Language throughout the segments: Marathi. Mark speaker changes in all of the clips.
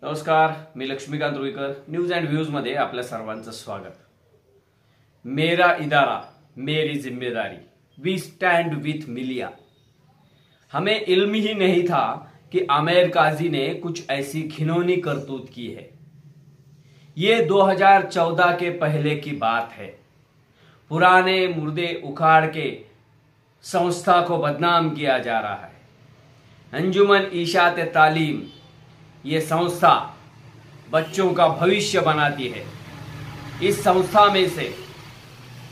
Speaker 1: नमस्कार, मी Laxmikant Ruikar news and views मध्ये आपल्या सर्वांचं स्वागत। मेरा इदारा मेरी जिम्मेदारी, वी स्टैंड विथ मिलिया। हमें इल्म ही नहीं था कि आमिर काजी ने कुछ ऐसी घिनौनी करतूत की है। ये 2014 के पहले की बात है। पुराने मुर्दे उखाड़ के संस्था को बदनाम किया जा रहा है। अंजुमन इशात तालीम ये संस्था बच्चों का भविष्य बनाती है। इस संस्था में से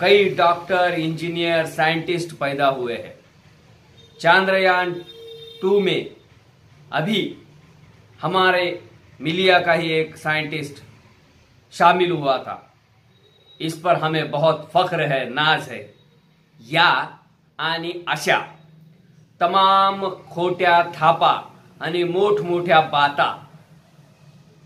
Speaker 1: कई डॉक्टर, इंजीनियर, साइंटिस्ट पैदा हुए हैं। चांद्रयान 2 में अभी हमारे मिलिया का ही एक साइंटिस्ट शामिल हुआ था। इस पर हमें बहुत फख्र है, नाज है। या आणि अशा तमाम खोट्या थापा आणि मोठमोठ्या बाता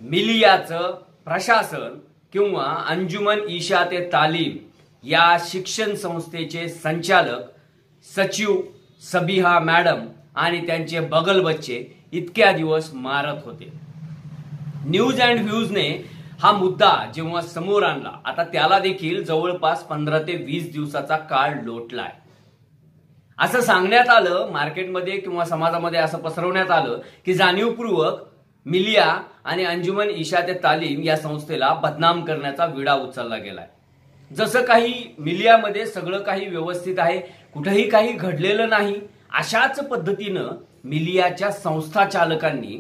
Speaker 1: मिलियाचं प्रशासन किंवा अंजुमन इशात तालीम या शिक्षण संस्थेचे संचालक सचिव सबिहा मॅडम आणि त्यांचे बगल बच्चे इतक्या दिवस मारत होते। न्यूज अँड व्ह्यूजने हा मुद्दा जेव्हा समोर आणला, आता त्याला देखील जवळपास 15 ते 20 दिवसाचा काळ लोटलाय। असं सांगण्यात आलं मार्केटमध्ये किंवा समाजामध्ये, असं पसरवण्यात आलं की जाणीवपूर्वक मिलिया आणि अंजुमन इशात तालीम या संस्थेला बदनाम करण्याचा विडा उचलला गेलाय। जसं काही मिलियामध्ये सगळं काही व्यवस्थित आहे, कुठेही काही घडलेलं नाही, अशाच पद्धतीनं मिलियाच्या संस्था चालकांनी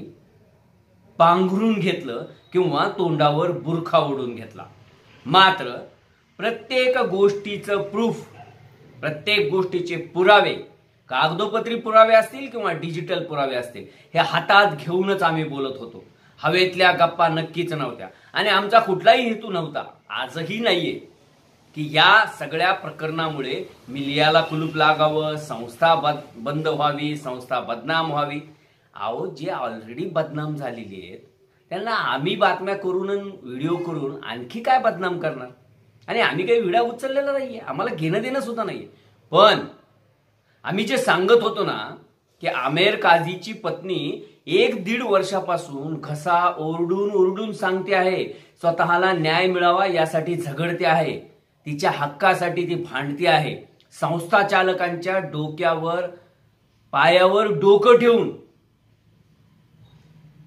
Speaker 1: पांघरून घेतलं किंवा तोंडावर बुरखा ओढून घेतला। मात्र प्रत्येक गोष्टीचं प्रूफ, प्रत्येक गोष्टीचे पुरावे, कागदोपत्री पुरावे असतील किंवा डिजिटल पुरावे असतील, हे हातात घेऊनच आम्ही बोलत होतो। हवेतल्या गप्पा नक्कीच नव्हत्या आणि आमचा कुठलाही हेतू नव्हता, आजही नाहीये, की या सगळ्या प्रकरणामुळे मिलियाला कुलूप लागावं, संस्था बंद व्हावी, संस्था बदनाम व्हावी। अहो, जे ऑलरेडी बदनाम झालेली आहेत त्यांना आम्ही बातम्या करून, व्हिडिओ करून आणखी काय बदनाम करणार? आणि आम्ही काही विडा उचललेला नाहीये, आम्हाला घेणं देणं सुद्धा नाहीये। पण आम्ही जे सांगत होतो ना की आमिर काझीची पत्नी 1-1.5 वर्षापासून घसा ओरडून ओरडून सांगते आहे, स्वतःला न्याय मिळावा यासाठी झगडते आहे, तिच्या हक्कासाठी ती भांडते आहे। संस्था चालकांच्या डोक्यावर, पायावर डोकं ठेवून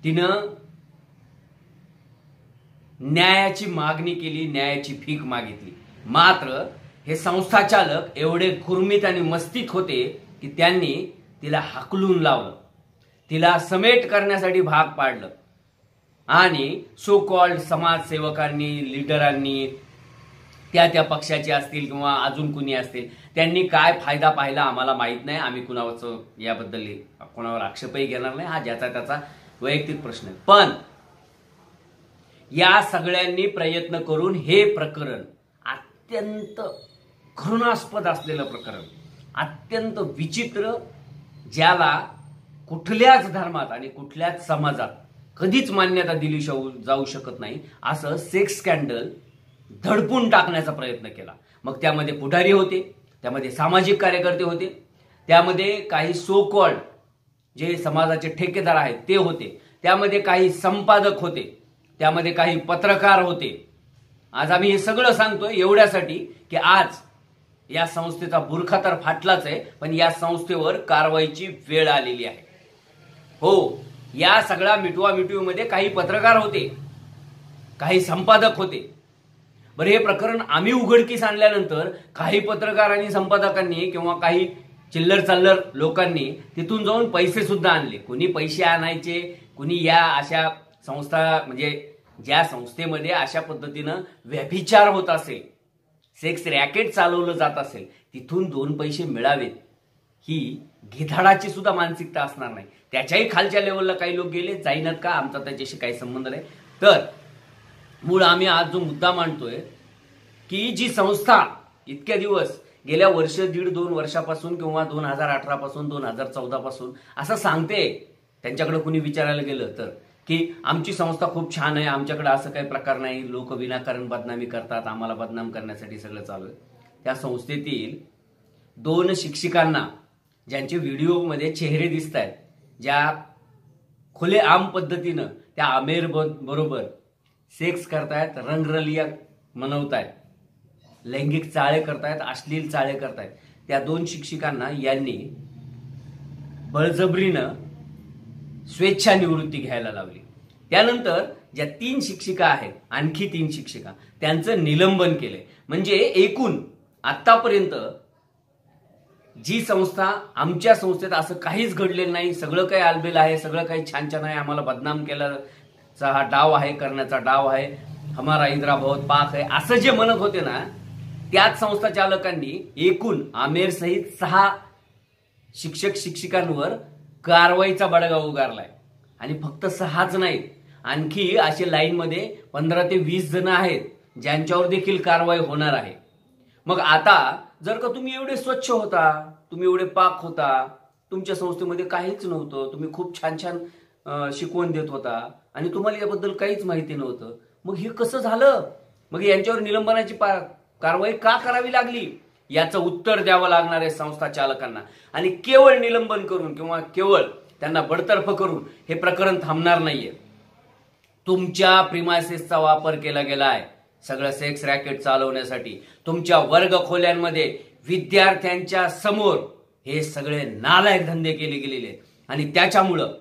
Speaker 1: तिनं न्यायाची मागणी केली, न्यायाची भीक मागितली। मात्र हे संस्था चालक एवढे गुरमीत आणि मस्तीत होते की त्यांनी तिला हाकलून लावलं, तिला समेट करण्यासाठी भाग पाडलं आणि सो कॉल्ड समाजसेवकांनी, लीडरांनी, त्या पक्षाचे असतील किंवा अजून कुणी असतील, त्यांनी काय फायदा पाहिला आम्हाला माहित नाही। आम्ही कुणाचं याबद्दल कोणावर आक्षेपही घेणार नाही, हा ज्याचा त्याचा वैयक्तिक प्रश्न आहे। पण या सगळ्यांनी प्रयत्न करून हे प्रकरण अत्यंत घृणास्पद असलेलं प्रकरण, अत्यंत विचित्र, ज्याला कुठल्याच धर्मात आणि कुठल्याच समाजात कधीच मान्यता दिली जाऊ शकत नाही, असं सेक्स स्कॅन्डल धडपून टाकण्याचा प्रयत्न केला। मग त्यामध्ये पुढारी होते, त्यामध्ये सामाजिक कार्यकर्ते होते, त्यामध्ये काही सो कॉल्ड जे समाजाचे ठेकेदार आहेत ते होते, त्यामध्ये काही संपादक होते, त्यामध्ये काही पत्रकार होते। आज आम्ही हे सगळं सांगतोय एवढ्यासाठी की आज या संस्थेचा बुरखा तर फाटलाच आहे, पण या संस्थेवर कारवाईची वेळ आलेली आहे। हो, या सगळ्या मिटवामिटवीमध्ये काही पत्रकार होते, काही संपादक होते। बरं, हे प्रकरण आम्ही उघडकीस आणल्यानंतर काही पत्रकार आणि संपादकांनी किंवा काही चिल्लर चल्लर लोकांनी तिथून जाऊन पैसे सुद्धा आणले। कुणी पैसे आणायचे, कुणी या अशा संस्था, म्हणजे ज्या संस्थेमध्ये अशा पद्धतीनं व्यभिचार होत असेल, सेक्स रॅकेट चालवलं जात असेल, तिथून 2 पैसे मिळावेत ही गिधाडाची सुद्धा मानसिकता असणार नाही। त्याच्याही खालच्या लेवलला काही लोक गेले, जाईनात का, आमचा त्याच्याशी काही संबंध नाही। तर मूळ आम्ही आज जो मुद्दा मांडतोय की जी संस्था इतक्या दिवस, गेल्या वर्ष, 1.5-2 वर्षापासून किंवा 2018 पासून, 2014 पासून असं सांगते, त्यांच्याकडे कुणी विचारायला गेलं तर की आमची संस्था खूप छान आहे, आमच्याकडे असं काही प्रकार नाही, लोक विनाकारण बदनामी करतात, आम्हाला बदनाम करण्यासाठी सगळं चालू आहे। त्या संस्थेतील 2 शिक्षिकांना, ज्यांचे व्हिडिओमध्ये चेहरे दिसत आहेत, ज्या खुलेआम पद्धतीनं त्या आमेर बरोबर सेक्स करतायत, रंगरलिया मनवतायत, लैंगिक चाळे करतायत, अश्लील चाळे करतायत. त्या 2 शिक्षिकांना यांनी बळजबरीनं स्वेच्छा निवृत्ती घ्यायला लावली. त्यानंतर ज्या 3 शिक्षिका आहेत, आणखी 3 शिक्षिका, त्यांचं निलंबन केलंय. म्हणजे एकूण आतापर्यंत जी संस्था, आमच्या संस्थेत असं काहीच घडलेलं नाही, सगळं काही आलबेल आहे, सगळं काही छान छान आहे, आम्हाला बदनाम केल्याचा हा डाव आहे, करण्याचा डाव आहे, हमारा इंद्रा बहुत पाक आहे, असं जे म्हणत होते ना, त्याच संस्था चालकांनी एकूण आमेर सहित 6 शिक्षक शिक्षिकांवर कारवाईचा बडगा उगारलाय. आणि फक्त 6च नाहीत, आणखी असे लाईनमध्ये 15 ते 20 जण आहेत ज्यांच्यावर देखील कारवाई होणार आहे. मग आता जर का तुम्ही एवढे स्वच्छ होता, तुम्ही एवढे पाक होता, तुमच्या संस्थेमध्ये काहीच नव्हतं, तुम्ही खूप छान छान शिकवण देत होता आणि तुम्हाला याबद्दल काहीच माहिती नव्हतं, मग हे कसं झालं? मग यांच्यावर निलंबनाची कारवाई का करावी लागली? याचं उत्तर द्यावं लागणार आहे संस्था चालकांना. आणि केवळ निलंबन करून किंवा केवळ त्यांना बडतर्फ करून हे प्रकरण थांबणार नाहीये. तुमच्या प्रिमायसेसचा वापर केला गेला आहे सगळं सेक्स रॅकेट चालवण्यासाठी. तुमच्या वर्ग खोल्यांमध्ये विद्यार्थ्यांच्या समोर हे सगळे नालायक धंदे केले गेलेले आहेत. आणि त्याच्यामुळं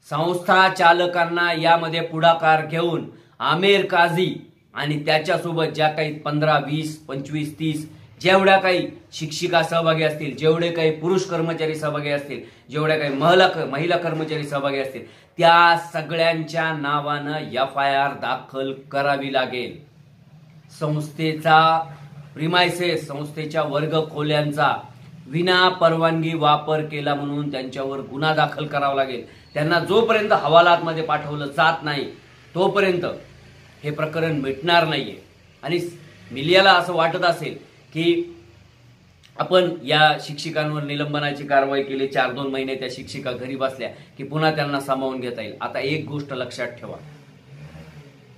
Speaker 1: संस्था चालकांना यामध्ये पुढाकार घेऊन आमेर काझी आणि त्याच्यासोबत ज्या काही 15, 20, 25, 30 जेवढ्या काही शिक्षिका सहभागी असतील, जेवढे काही पुरुष कर्मचारी सहभागी असतील, जेवढ्या काही महिला कर्मचारी सहभागी असतील, त्या सगळ्यांच्या नावानं FIR दाखल करावी लागेल. संस्थेचा प्रिमायसेस, संस्थेच्या वर्ग खोल्यांचा विना परवानगी वापर केला म्हणून त्यांच्यावर गुन्हा दाखल करावा लागेल. त्यांना जोपर्यंत हवालातमध्ये पाठवलं जात नाही तोपर्यंत हे प्रकरण मिटणार नाहीये. आणि मिलियाला असं वाटत असेल की आपण या शिक्षिकांवर निलंबनाची कारवाई केली, 4-2 महिने त्या शिक्षिका घरी बसल्या की पुन्हा त्यांना सामावून घेता येईल. आता एक गोष्ट लक्षात ठेवा,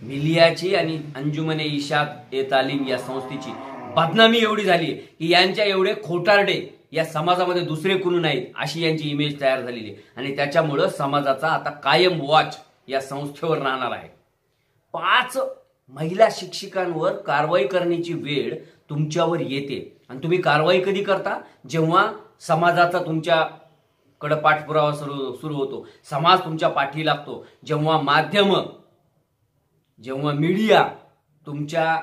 Speaker 1: मिलियाची आणि अंजुमन इशात ए तालीम या संस्थेची बदनामी एवढी झाली की यांच्या एवढे खोटारडे या समाजामध्ये दुसरे कुणी नाहीत अशी यांची इमेज तयार झालेली. आणि त्याच्यामुळं समाजाचा आता कायम वॉच या संस्थेवर राहणार आहे. 5 महिला शिक्षिकांवर कारवाई करण्याची वेळ तुमच्यावर येते. आणि तुम्ही कारवाई कधी करता? जेव्हा समाजाचा तुमच्याकडे पाठपुरावा सुरू होतो, समाज तुमच्या पाठी लागतो, जेव्हा माध्यम, जेव्हा मीडिया तुमच्या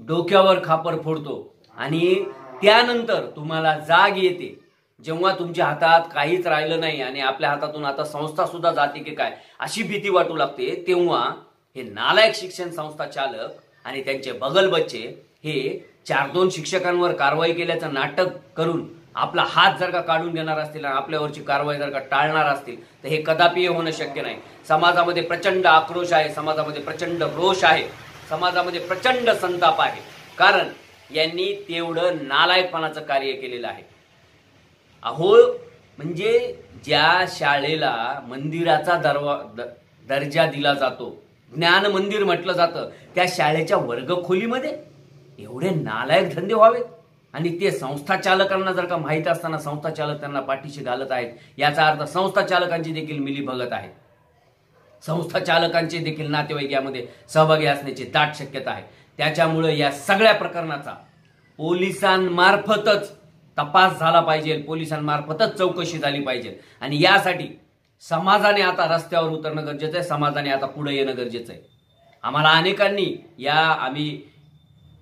Speaker 1: डोक्यावर खापर फोडतो आणि त्यानंतर तुम्हाला जाग येते, जेव्हा तुमच्या हातात काहीच राहिलं नाही आणि आपल्या हातातून आता संस्था सुद्धा जाते की काय अशी भीती वाटू लागते, तेव्हा हे नालायक शिक्षण संस्था चालक आणि त्यांचे बगल बच्चे हे 4-2 शिक्षकांवर कारवाई केल्याचं नाटक करून आपला हात जर का काढून देणार असतील आणि आपल्यावरची कारवाई जर का टाळणार असतील तर हे कदापि होणं शक्य नाही. समाजामध्ये प्रचंड आक्रोश आहे, समाजामध्ये प्रचंड रोष आहे, समाजामध्ये प्रचंड संताप आहे, कारण यांनी तेवढं नालायकपणाचं कार्य केलेलं आहे. अहो, म्हणजे ज्या शाळेला मंदिराचा दर्जा दिला जातो, ज्ञान मंदिर म्हटलं जातं, त्या शाळेच्या वर्गखोलीमध्ये एवढे नालायक धंदे व्हावेत. आणि ते संस्था चालकांना जर का माहित असताना संस्था चालक त्यांना पाठीशी घालत आहेत, याचा अर्थ संस्था चालकांची देखील मिलीभगत आहे. संस्था चालकांचे देखील नातेवाईक यामध्ये सहभागी असण्याची दाट शक्यता आहे. त्याच्यामुळे या सगळ्या प्रकरणाचा पोलिसांमार्फतच तपास झाला पाहिजे, पोलिसांमार्फतच चौकशी झाली पाहिजे. आणि यासाठी समाजाने आता रस्त्यावर उतरणं गरजेचं आहे, समाजाने आता पुढे येणं गरजेचं आहे. आम्हाला अनेकांनी आम्ही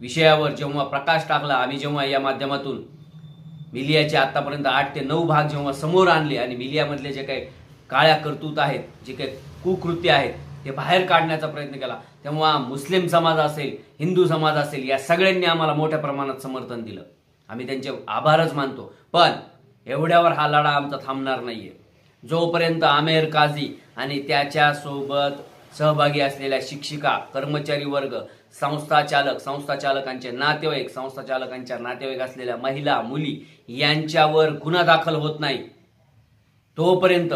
Speaker 1: विषयावर जेव्हा प्रकाश टाकला, आम्ही जेव्हा या माध्यमातून मिलियाचे आतापर्यंत 8 ते 9 भाग जेव्हा समोर आणले आणि मिलियामधले जे काही काळ्या करतूत आहेत, जे काही कुकृत्य आहेत ते बाहेर काढण्याचा प्रयत्न केला, तेव्हा मुस्लिम समाज असेल, हिंदू समाज असेल, या सगळ्यांनी आम्हाला मोठ्या प्रमाणात समर्थन दिलं. आम्ही त्यांचे आभारच मानतो. पण एवढ्यावर हा लढा आमचा थांबणार नाहीये. जोपर्यंत आमेर काझी आणि त्याच्या सोबत सहभागी असलेल्या शिक्षिका, कर्मचारी वर्ग, संस्था चालकांचे नातेवाईक, संस्था चालकांच्या नातेवाईक असलेल्या महिला, मुली यांच्यावर गुन्हा दाखल होत नाही, तोपर्यंत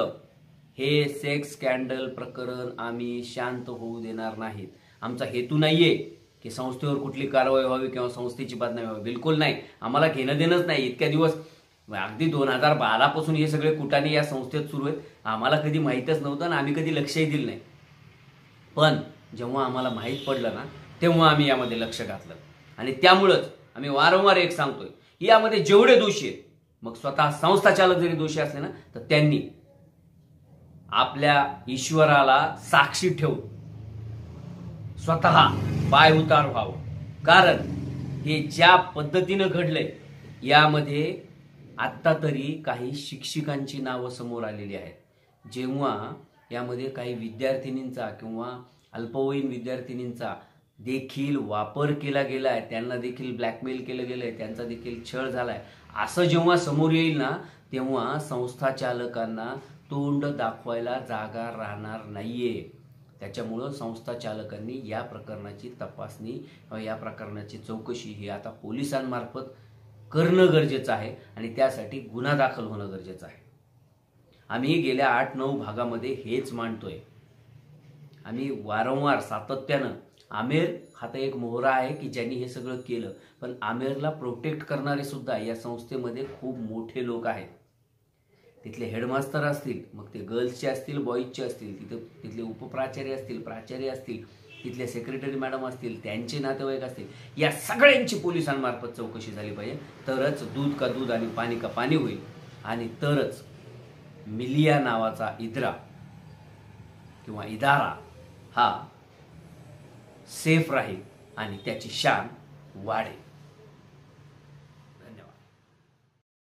Speaker 1: हे सेक्स स्कॅन्डल प्रकरण आम्ही शांत होऊ देणार नाहीत. आमचा हेतू नाहीये की संस्थेवर कुठली कारवाई व्हावी किंवा संस्थेची बदनामी व्हावी, बिलकुल नाही. आम्हाला घेणं देणंच नाही. इतक्या दिवस अगदी 2012 पासून हे सगळे कुटाणे या संस्थेत सुरू आहेत. आम्हाला कधी माहीतच नव्हतं आणि आम्ही कधी लक्षही दिलं नाही. पण जेव्हा आम्हाला माहीत पडलं ना, तेव्हा आम्ही यामध्ये लक्ष घातलं आणि त्यामुळंच आम्ही वारंवार एक सांगतोय, यामध्ये जेवढे दोषी आहेत, मग स्वतः संस्था चालक जरी दोषी असले ना, तर त्यांनी आपल्या ईश्वराला साक्षी ठेवून स्वतः पाय उतार व्हावं. कारण हे ज्या पद्धतीनं घडलंय यामध्ये आत्ता तरी काही शिक्षकांची नावं समोर आलेली आहेत. जेव्हा यामध्ये काही विद्यार्थिनींचा किंवा अल्पवयीन विद्यार्थिनींचा देखील वापर केला गेलाय, त्यांना देखील ब्लॅकमेल केलं गेलंय, त्यांचा देखील छळ झालाय, असं जेव्हा समोर येईल ना, तेव्हा संस्था चालकांना तोंड दाखवायला जागा राहणार नाहीये. त्याच्यामुळं संस्था चालकांनी या प्रकरणाची तपासणी या प्रकरणाची चौकशी ही आता पोलिसांमार्फत करणं गरजेचं आहे आणि त्यासाठी गुन्हा दाखल होणं गरजेचं आहे. आम्ही गेल्या 8-9 भागामध्ये हेच मांडतोय. आम्ही वारंवार सातत्यानं, आमेर हा तर एक मोहरा आहे की ज्यांनी हे सगळं केलं, पण आमेरला प्रोटेक्ट करणारे सुद्धा या संस्थेमध्ये खूप मोठे लोक आहेत. तिथले हेडमास्टर असतील, मग ते गर्ल्सचे असतील, बॉईजचे असतील, तिथले उपप्राचार्य असतील, प्राचार्य असतील, तिथले सेक्रेटरी मॅडम असतील, त्यांचे नातेवाईक असतील, या सगळ्यांची पोलिसांमार्फत चौकशी झाली पाहिजे. तरच दूध का दूध आणि पाणी का पाणी होईल आणि तरच मिलिया नावाचा इद्रा किंवा इदारा हा सेफ राहील आणि त्याची शान वाढेल.